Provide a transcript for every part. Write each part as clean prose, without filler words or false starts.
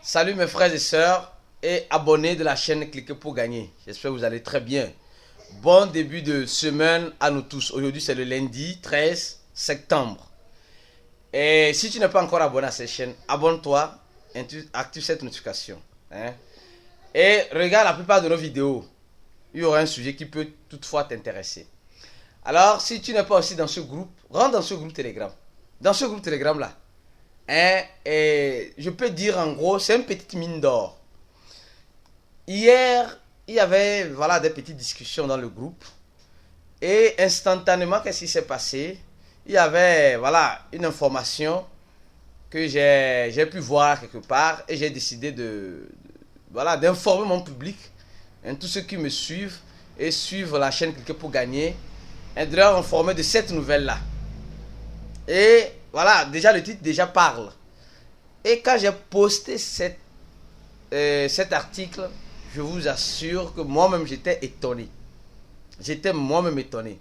Salut mes frères et sœurs et abonnés de la chaîne Cliquez pour gagner. J'espère que vous allez très bien. Bon début de semaine à nous tous. Aujourd'hui c'est le lundi 13 septembre. Et si tu n'es pas encore abonné à cette chaîne, abonne-toi, active cette notification. Et regarde la plupart de nos vidéos. Il y aura un sujet qui peut toutefois t'intéresser. Alors si tu n'es pas aussi dans ce groupe, rentre dans ce groupe Telegram. Dans ce groupe Telegram là. Et je peux dire en gros, c'est une petite mine d'or. Hier, il y avait des petites discussions dans le groupe. Et instantanément, qu'est-ce qui s'est passé? Il y avait une information que j'ai pu voir quelque part. Et j'ai décidé d'informer mon public, tous ceux qui me suivent et suivent la chaîne Cliquez pour gagner, de leur informer de cette nouvelle-là. Et déjà le titre déjà parle. Et quand j'ai posté cet article, je vous assure que moi-même j'étais étonné. J'étais moi-même étonné.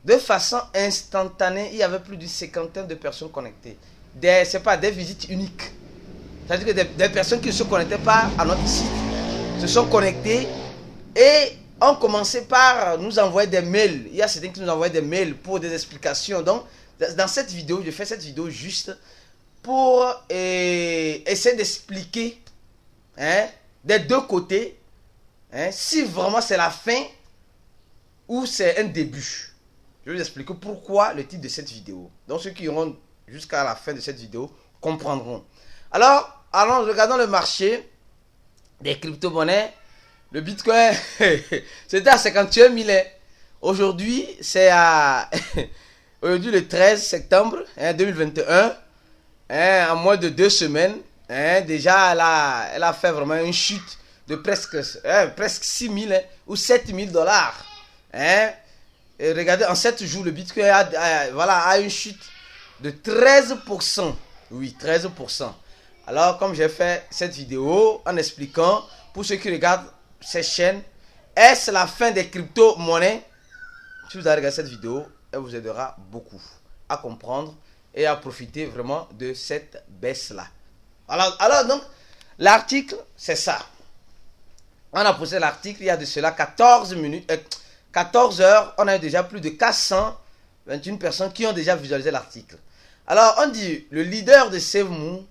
De façon instantanée, il y avait plus d'une cinquantaine de personnes connectées. Des visites uniques. C'est-à-dire que des personnes qui ne se connectaient pas à notre site se sont connectées et ont commencé par nous envoyer des mails. Il y a certains qui nous envoient des mails pour des explications. Donc, dans cette vidéo, je fais cette vidéo juste pour essayer d'expliquer des deux côtés si vraiment c'est la fin ou c'est un début. Je vais vous expliquer pourquoi le titre de cette vidéo. Donc ceux qui iront jusqu'à la fin de cette vidéo comprendront. Alors, regardons le marché des crypto-monnaies. Le Bitcoin, c'était à 51 000. Aujourd'hui, c'est à... Aujourd'hui, le 13 septembre 2021, en moins de 2 semaines, déjà, elle a fait vraiment une chute de presque 6 000 ou 7 000 dollars. Et regardez, en 7 jours, le Bitcoin a une chute de 13%. Oui, 13%. Alors, comme j'ai fait cette vidéo en expliquant, pour ceux qui regardent cette chaîne, est-ce la fin des crypto-monnaies? Si vous avez regardé cette vidéo, elle vous aidera beaucoup à comprendre et à profiter vraiment de cette baisse-là. Alors donc, l'article, c'est ça. On a posté l'article il y a de cela 14 heures. On a eu déjà plus de 421 personnes qui ont déjà visualisé l'article. Alors, on dit, le leader de SaveMoon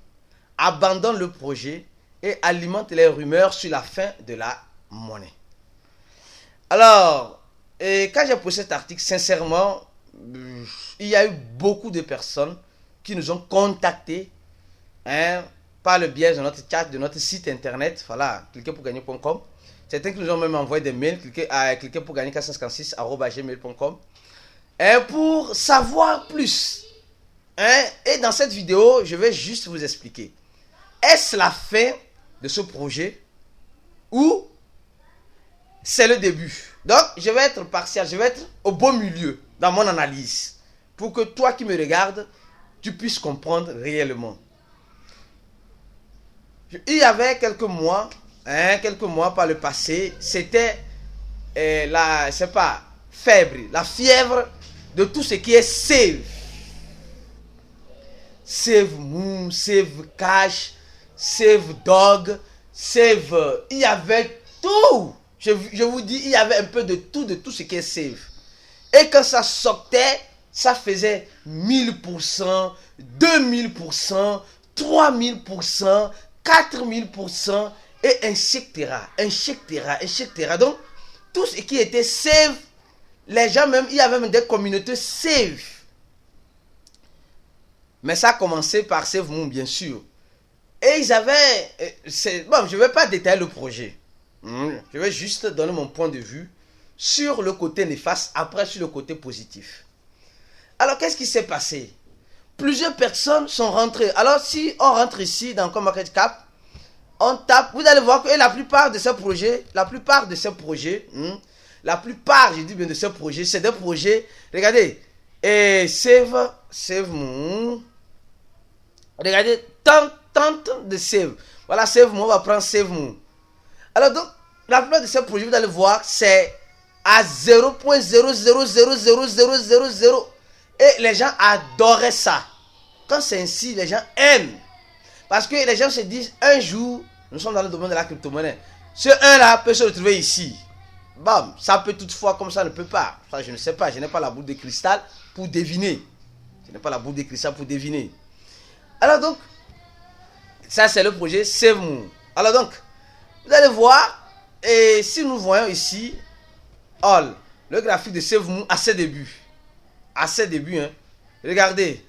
abandonne le projet et alimente les rumeurs sur la fin de la monnaie. Alors, quand j'ai posté cet article, sincèrement, il y a eu beaucoup de personnes qui nous ont contactés par le biais de notre chat, de notre site internet, cliquezpourgagner.com. Certains qui nous ont même envoyé des mails, cliquezpourgagner 456@gmail.com, pour savoir plus. Et dans cette vidéo, je vais juste vous expliquer. Est-ce la fin de ce projet ou c'est le début? Donc, je vais être partial, je vais être au beau milieu dans mon analyse pour que toi qui me regardes, tu puisses comprendre réellement. Il y avait quelques mois par le passé, c'était la fièvre de tout ce qui est Save. SaveMoon, Save Cash, Save Dog, Save... Il y avait tout. Je vous dis, il y avait un peu de tout ce qui est Save. Et quand ça sortait, ça faisait 1000%, 2000%, 3000%, 4000%, et etc. Donc, tout ce qui était Save, les gens même, il y avait même des communautés Save. Mais ça a commencé par SaveMoon, bien sûr. Et ils avaient... je ne vais pas détailler le projet. Je vais juste donner mon point de vue sur le côté néfaste, après sur le côté positif. Alors, qu'est-ce qui s'est passé? Plusieurs personnes sont rentrées. Alors, si on rentre ici dans CoinMarketCap, on tape, vous allez voir que la plupart de ces projets, c'est des projets, regardez, et SaveMoon, regardez, tant de Save. Voilà, SaveMoon, on va prendre SaveMoon. Alors donc, la plupart de ces projets, vous allez voir, c'est à 0.000000. Et les gens adoraient ça. Quand c'est ainsi, les gens aiment. Parce que les gens se disent, un jour, nous sommes dans le domaine de la crypto-monnaie. Ce 1-là peut se retrouver ici. Bam, ça peut toutefois, comme ça ne peut pas. Ça, je ne sais pas, je n'ai pas la boule de cristal pour deviner. Je n'ai pas la boule de cristal pour deviner. Alors donc, ça c'est le projet SaveMoon. Alors donc, vous allez voir, et si nous voyons ici, le graphique de SaveMoon à ses débuts. À ses débuts, hein. Regardez.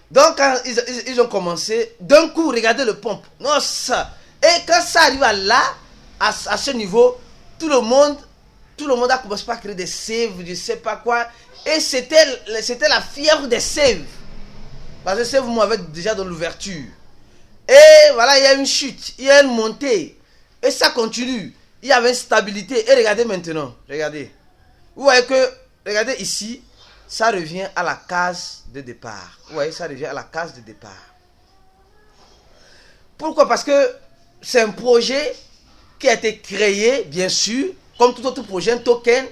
Donc, quand ils ont commencé, d'un coup, regardez le pompe. Non, ça. Et quand ça arrive à ce niveau, tout le monde a commencé par créer des saves, je ne sais pas quoi. Et c'était la fièvre des saves. Parce que SaveMoon avait déjà dans l'ouverture. Et voilà, il y a une chute, il y a une montée. Et ça continue. Il y avait une stabilité. Et regardez maintenant. Regardez. Vous voyez que, regardez ici, ça revient à la case de départ. Vous voyez, ça revient à la case de départ. Pourquoi? Parce que c'est un projet qui a été créé, bien sûr, comme tout autre projet, un token.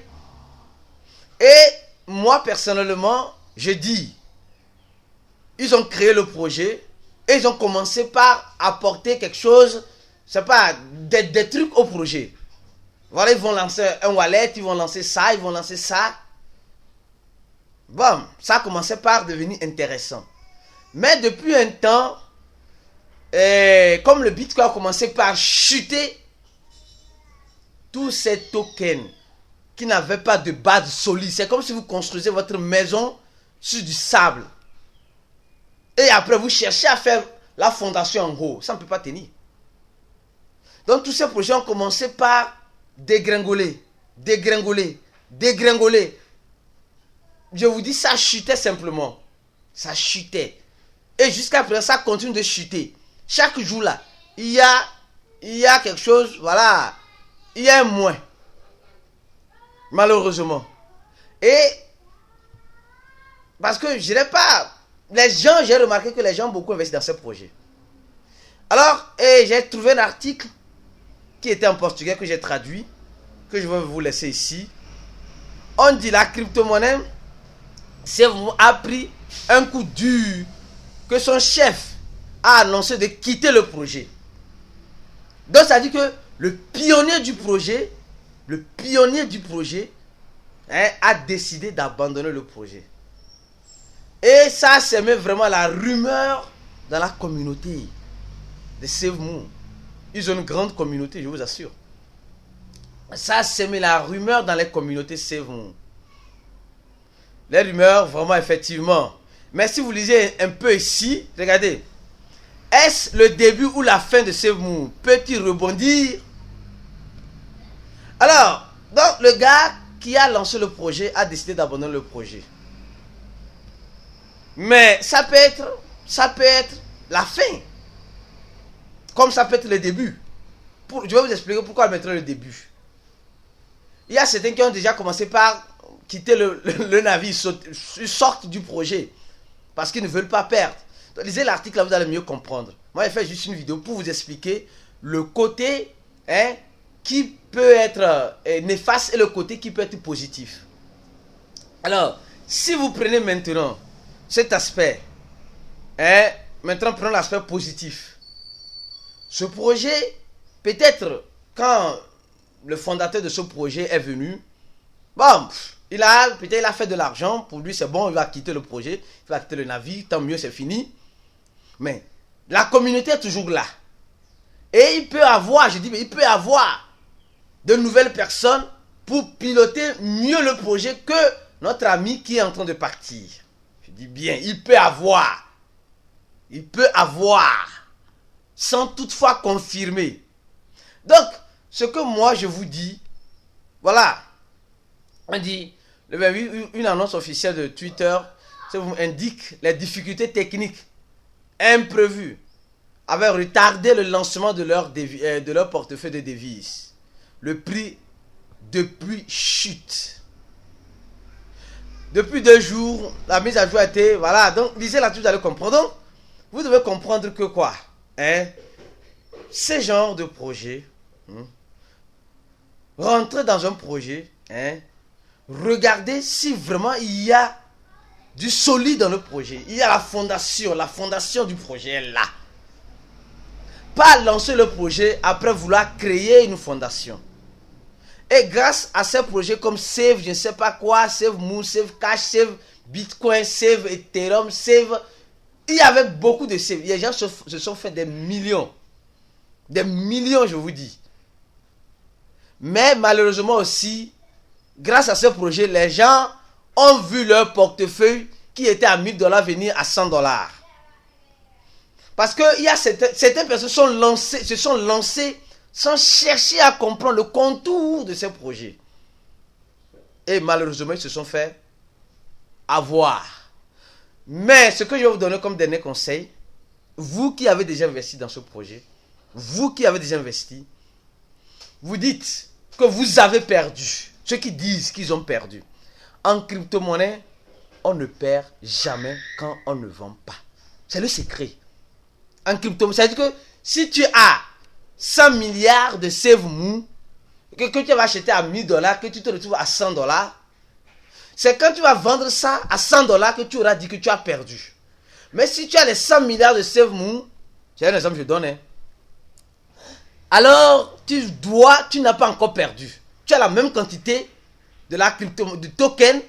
Et moi, personnellement, je dis, ils ont créé le projet et ils ont commencé par apporter quelque chose, c'est pas des trucs au projet. Voilà, ils vont lancer un wallet, ils vont lancer ça, ils vont lancer ça. Bon, ça a commencé par devenir intéressant. Mais depuis un temps, comme le Bitcoin a commencé par chuter, tous ces tokens qui n'avaient pas de base solide, c'est comme si vous construisez votre maison sur du sable. Et après, vous cherchez à faire la fondation en haut. Ça ne peut pas tenir. Donc, tous ces projets ont commencé par dégringoler, dégringoler, dégringoler. Je vous dis, ça chutait simplement. Ça chutait. Et jusqu'à présent, ça continue de chuter. Chaque jour là, il y a quelque chose, voilà. Il y a un moins. Malheureusement. Et, parce que je n'ai pas... Les gens, j'ai remarqué que les gens ont beaucoup investi dans ce projet. Alors, j'ai trouvé un article qui était en portugais, que j'ai traduit, que je vais vous laisser ici. On dit la crypto-monnaie, SaveMoon a pris un coup dur, que son chef a annoncé de quitter le projet. Donc, ça dit que le pionnier du projet, a décidé d'abandonner le projet. Et ça semé vraiment la rumeur dans la communauté de SaveMoon. Ils ont une grande communauté, je vous assure. Ça semé la rumeur dans les communautés SaveMoon. Les rumeurs, vraiment, effectivement. Mais si vous lisez un peu ici, regardez. Est-ce le début ou la fin de SaveMoon? Peut-il rebondir? Alors, donc le gars qui a lancé le projet a décidé d'abandonner le projet. Mais ça peut être la fin. Comme ça peut être le début. Je vais vous expliquer pourquoi je mettrai le début. Il y a certains qui ont déjà commencé par quitter le navire, ils sortent du projet. Parce qu'ils ne veulent pas perdre. Donc, lisez l'article là, vous allez mieux comprendre. Moi, j'ai fait juste une vidéo pour vous expliquer le côté qui peut être néfaste et le côté qui peut être positif. Alors, si vous prenez maintenant cet aspect, maintenant prenons l'aspect positif. Ce projet, peut-être quand le fondateur de ce projet est venu, bon, il a fait de l'argent, pour lui c'est bon, il va quitter le projet, il va quitter le navire, tant mieux, c'est fini. Mais la communauté est toujours là. Et il peut avoir, je dis, mais il peut avoir de nouvelles personnes pour piloter mieux le projet que notre ami qui est en train de partir. Je dis bien, il peut avoir, sans toutefois confirmer. Donc, ce que moi je vous dis, voilà, on dit, une annonce officielle de Twitter, ça vous indique les difficultés techniques imprévues avaient retardé le lancement de leur portefeuille de devises. Le prix depuis chute. Depuis 2 jours, la mise à jour a été, voilà, donc lisez là-dessus, vous allez comprendre. Donc, vous devez comprendre que quoi, ces genres de projets, rentrer dans un projet, regardez si vraiment il y a du solide dans le projet. Il y a la fondation du projet est là. Pas lancer le projet après vouloir créer une fondation. Et grâce à ces projets comme Save, je ne sais pas quoi, Save Moon, Save Cash, Save Bitcoin, Save Ethereum, Save... Il y avait beaucoup de Save. Les gens se sont fait des millions. Des millions, je vous dis. Mais malheureusement aussi, grâce à ce projet, les gens ont vu leur portefeuille qui était à $1000 venir à $100. Parce que il y a certaines personnes se sont lancées sans chercher à comprendre le contour de ces projets. Et malheureusement, ils se sont fait avoir. Mais ce que je vais vous donner comme dernier conseil, vous qui avez déjà investi dans ce projet, vous qui avez déjà investi, vous dites que vous avez perdu. Ceux qui disent qu'ils ont perdu. En crypto-monnaie, on ne perd jamais quand on ne vend pas. C'est le secret. En crypto-monnaie, c'est-à-dire que si tu as 100 milliards de Save Moon, que tu vas acheter à $1000, que tu te retrouves à $100, c'est quand tu vas vendre ça à $100 que tu auras dit que tu as perdu. Mais si tu as les 100 milliards de Save Moon, c'est un exemple que je donne, hein, alors tu n'as pas encore perdu. Tu as la même quantité de token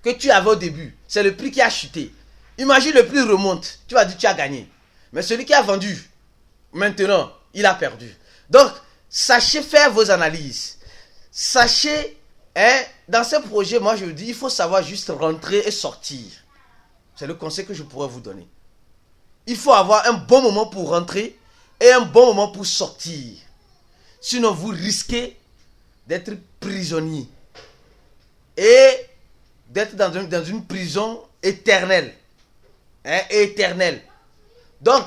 que tu avais au début. C'est le prix qui a chuté. Imagine le prix remonte. Tu vas dire tu as gagné. Mais celui qui a vendu, maintenant, il a perdu. Donc, sachez faire vos analyses. Sachez, dans ce projet, moi je vous dis, il faut savoir juste rentrer et sortir. C'est le conseil que je pourrais vous donner. Il faut avoir un bon moment pour rentrer et un bon moment pour sortir. Sinon, vous risquez d'être prisonnier et d'être dans une prison éternelle. Éternelle. Donc,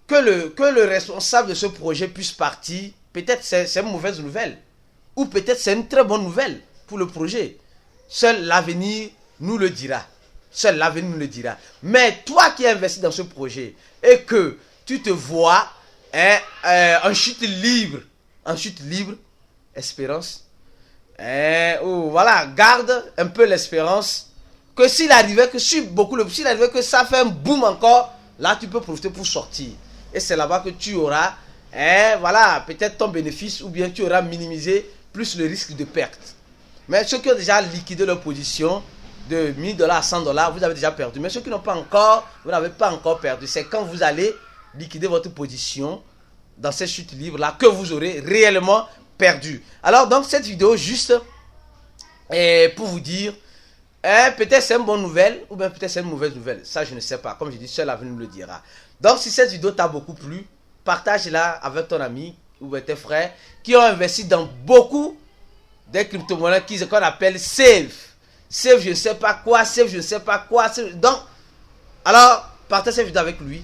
que le responsable de ce projet puisse partir, peut-être c'est une mauvaise nouvelle. Ou peut-être c'est une très bonne nouvelle pour le projet. Seul l'avenir nous le dira. Seul l'avenir nous le dira. Mais toi qui as investi dans ce projet et que tu te vois en chute libre, espérance. Voilà, garde un peu l'espérance que s'il arrivait que ça fait un boom encore, là tu peux profiter pour sortir. Et c'est là-bas que tu auras voilà, peut-être ton bénéfice ou bien tu auras minimisé plus le risque de perte. Mais ceux qui ont déjà liquidé leur position de $1000 à $100, vous avez déjà perdu. Mais ceux qui n'ont pas encore, vous n'avez pas encore perdu. C'est quand vous allez liquider votre position dans cette chute libre là que vous aurez réellement perdu. Alors donc cette vidéo juste pour vous dire peut-être c'est une bonne nouvelle ou bien peut-être c'est une mauvaise nouvelle. Ça je ne sais pas. Comme je dis, seul l'avenir nous le dira. Donc si cette vidéo t'a beaucoup plu, partage-la avec ton ami ou tes frères qui ont investi dans beaucoup de crypto-monnaies qu'on appelle Save. Save je ne sais pas quoi, Save je ne sais pas quoi. Donc alors partage cette vidéo avec lui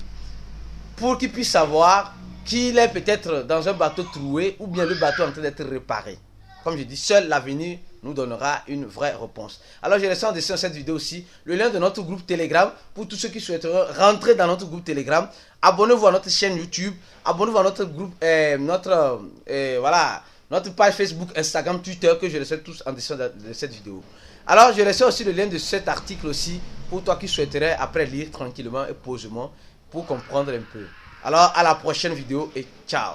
pour qu'il puisse savoir qu'il est peut-être dans un bateau troué ou bien le bateau en train d'être réparé. Comme je dis, seul l'avenir nous donnera une vraie réponse. Alors je laisse en dessin cette vidéo aussi le lien de notre groupe Telegram pour tous ceux qui souhaiteront rentrer dans notre groupe Telegram. Abonnez-vous à notre chaîne YouTube, abonnez-vous à notre groupe, voilà, notre page Facebook, Instagram, Twitter que je laisse tous en dessin de cette vidéo. Alors je laisse aussi le lien de cet article aussi pour toi qui souhaiterais après lire tranquillement et posément pour comprendre un peu. Alors à la prochaine vidéo et ciao.